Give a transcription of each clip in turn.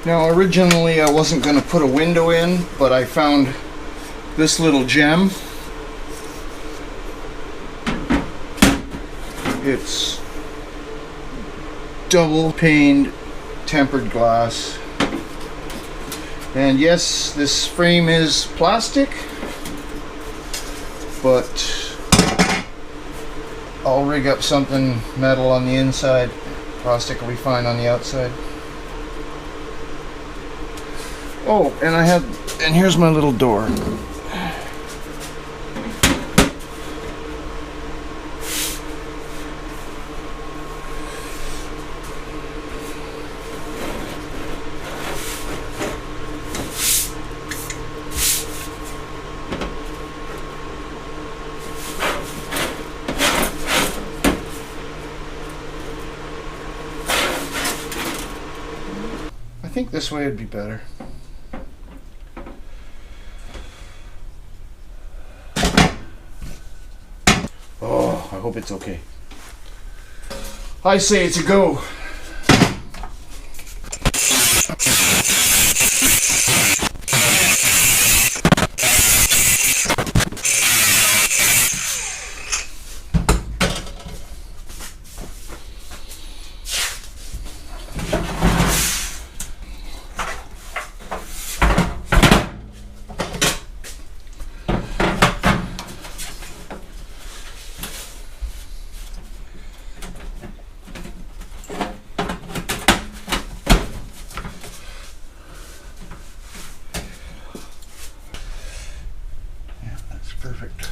Now originally I wasn't going to put a window in, but I found this little gem. It's double paned tempered glass. And yes, this frame is plastic, but I'll rig up something metal on the inside. Plastic will be fine on the outside. Oh, and here's my little door. I think this way would be better. Oh, I hope it's okay. I say it's a go. Perfect.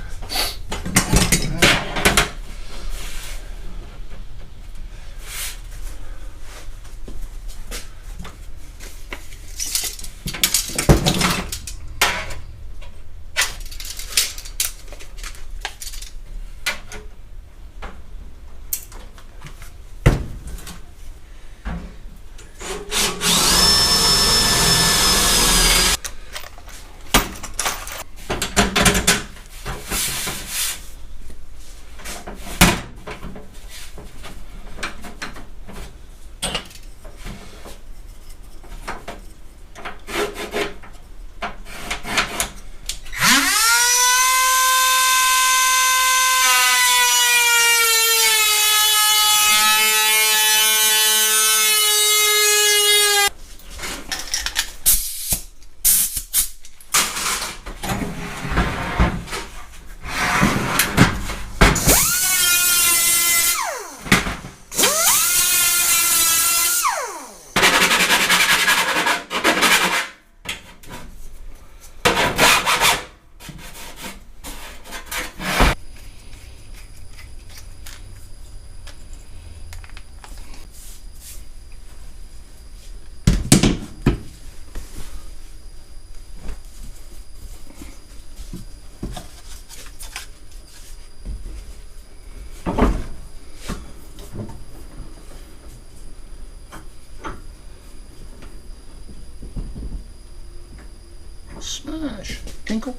Smash. Tinkle.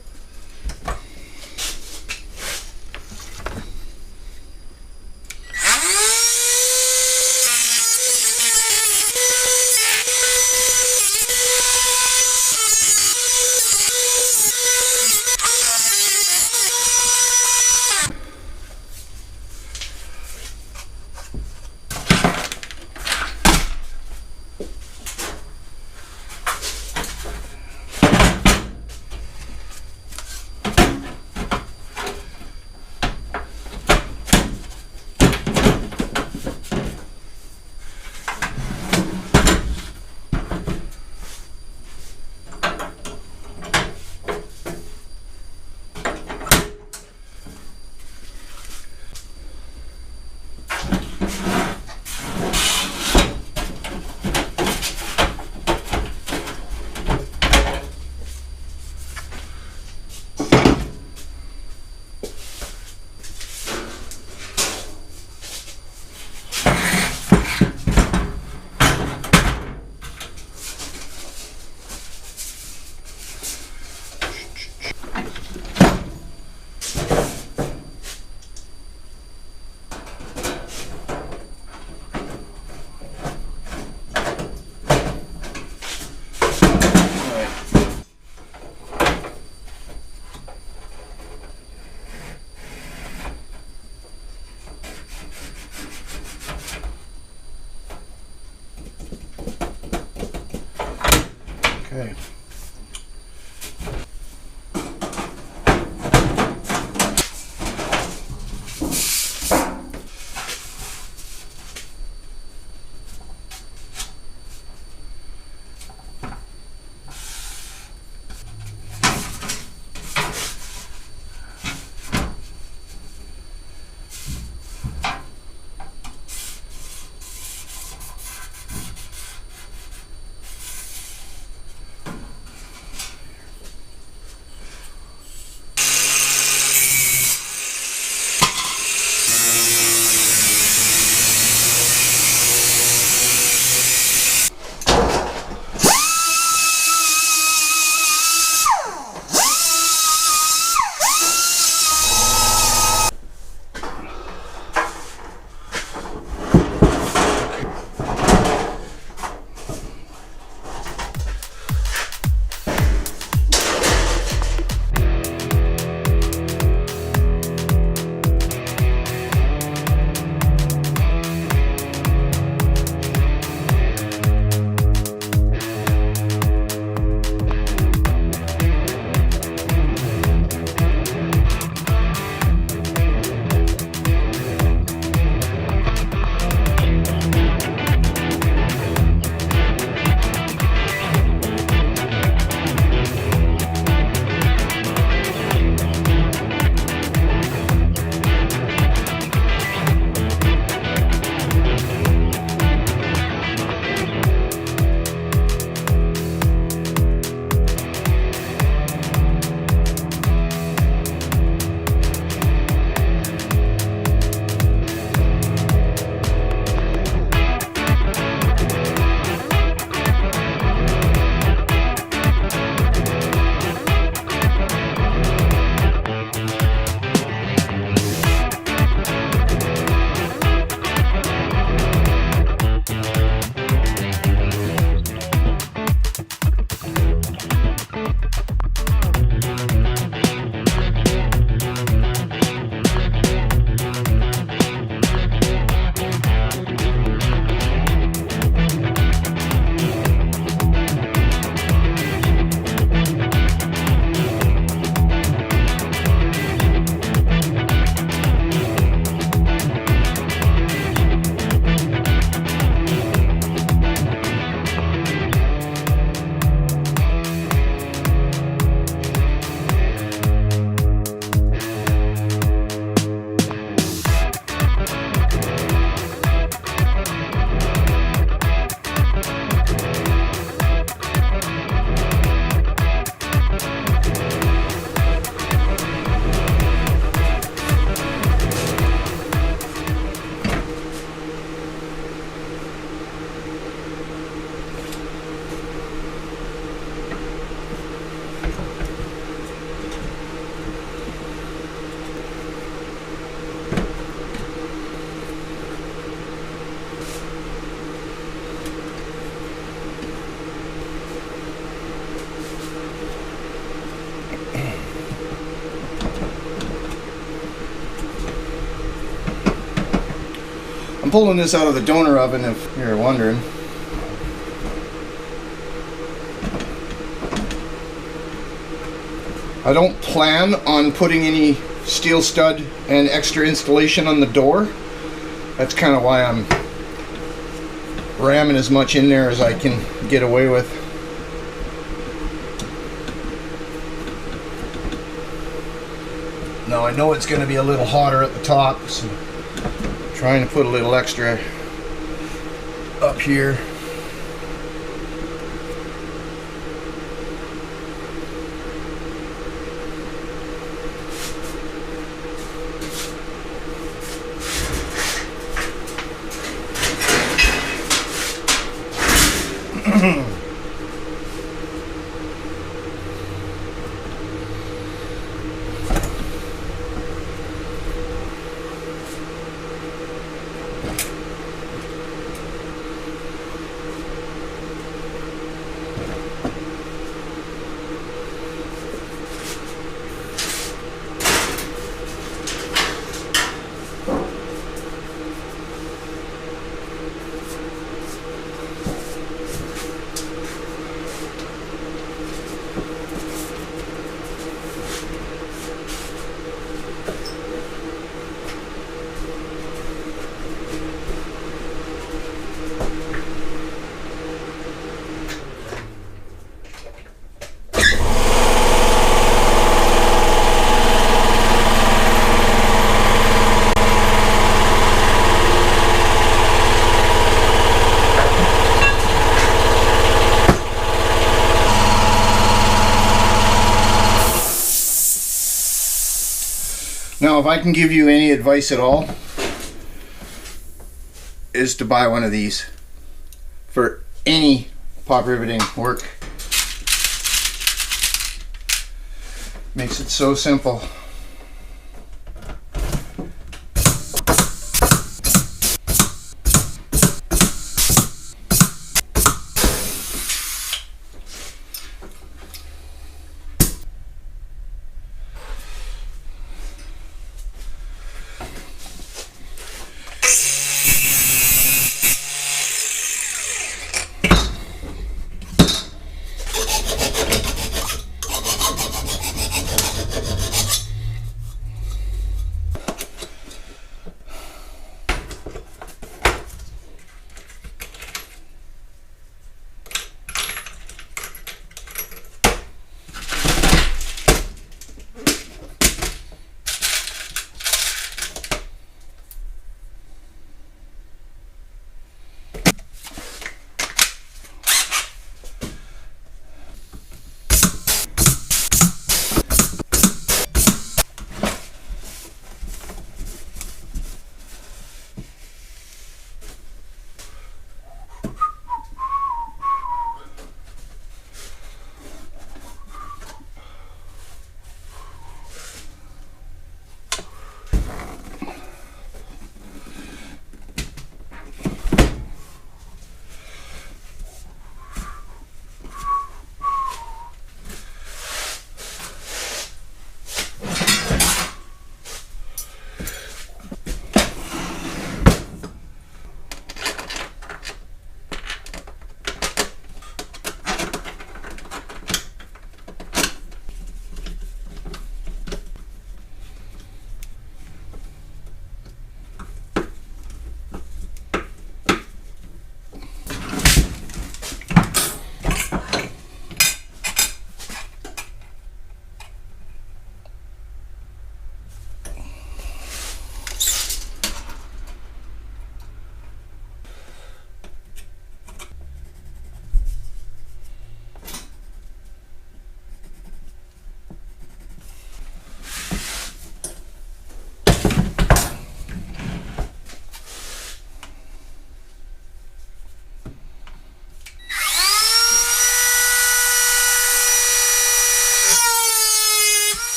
I'm pulling this out of the donor oven if you're wondering. I don't plan on putting any steel stud and extra installation on the door. That's kind of why I'm ramming as much in there as I can get away with. Now I know it's going to be a little hotter at the top, so I'm trying to put a little extra up here. Now, if I can give you any advice at all, is to buy one of these for any pop riveting work. Makes it so simple.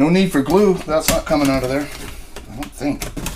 No need for glue. That's not coming out of there, I don't think.